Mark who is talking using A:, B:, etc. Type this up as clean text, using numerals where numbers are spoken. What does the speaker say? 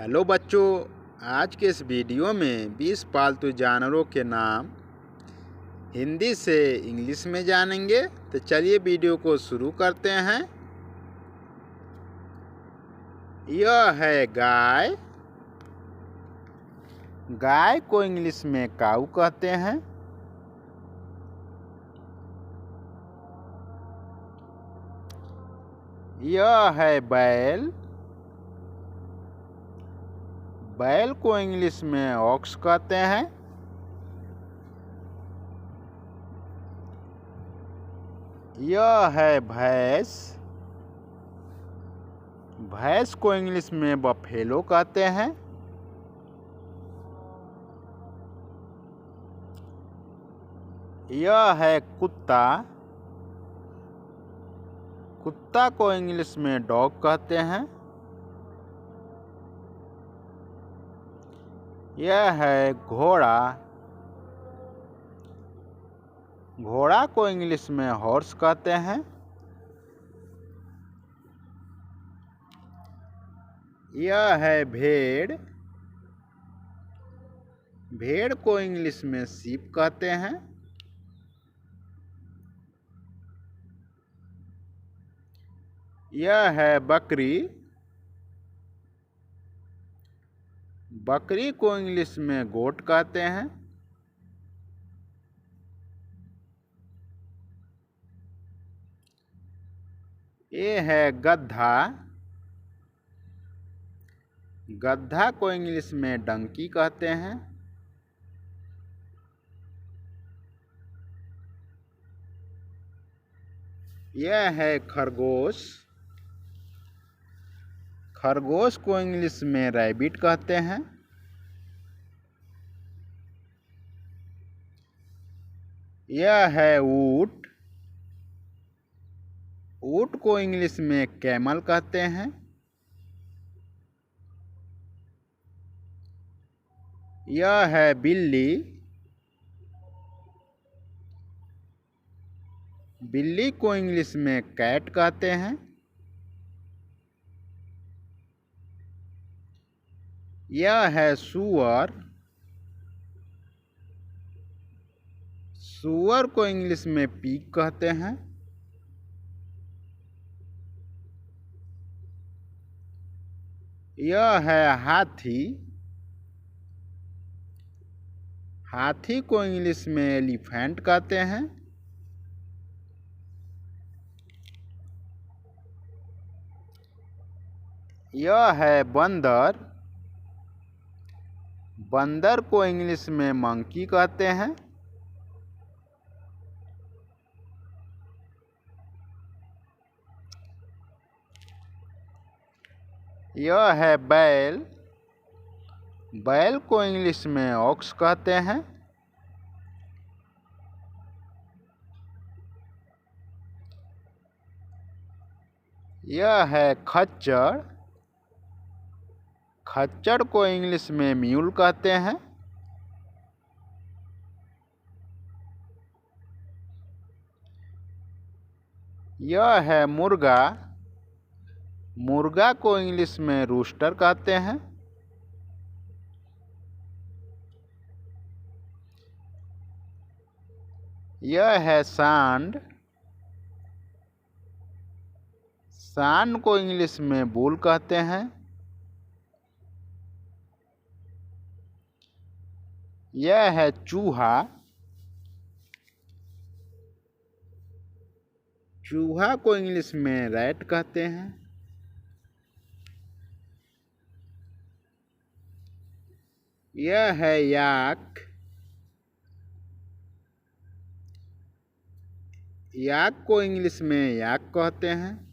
A: Hello बच्चों, आज के इस वीडियो में 20 पालतू जानवरों के नाम हिंदी से इंग्लिश में जानेंगे। तो चलिए वीडियो को शुरू करते हैं। यह है गाय। गाय को इंग्लिश में काऊ कहते हैं। यह है बैल। बैल को इंग्लिश में ऑक्स कहते हैं। यह है भैंस। भैंस को इंग्लिश में बफेलो कहते हैं। यह है कुत्ता। कुत्ता को इंग्लिश में डॉग कहते हैं। यह है घोड़ा। घोड़ा को इंग्लिश में हॉर्स कहते हैं। यह है भेड़। भेड़ को इंग्लिश में शीप कहते हैं। यह है बकरी। बकरी को इंग्लिश में गोट कहते हैं। ये है गधा। गधा को इंग्लिश में डंकी कहते हैं। यह है खरगोश। खरगोश को इंग्लिश में रैबिट कहते हैं। यह है ऊँट। ऊँट को इंग्लिश में कैमल कहते हैं। यह है बिल्ली। बिल्ली को इंग्लिश में कैट कहते हैं। यह है सूअर। सूअर को इंग्लिश में पिग कहते हैं। यह है हाथी। हाथी को इंग्लिश में एलिफेंट कहते हैं। यह है बंदर। बंदर को इंग्लिश में मंकी कहते हैं। यह है बैल। बैल को इंग्लिश में ऑक्स कहते हैं। यह है खच्चर। खच्चर को इंग्लिश में म्यूल कहते हैं। यह है मुर्गा। मुर्गा को इंग्लिश में रूस्टर कहते हैं। यह है सांड। सांड को इंग्लिश में बुल कहते हैं। यह है चूहा। चूहा को इंग्लिश में रैट कहते हैं। यह है याक। याक को इंग्लिश में याक कहते हैं।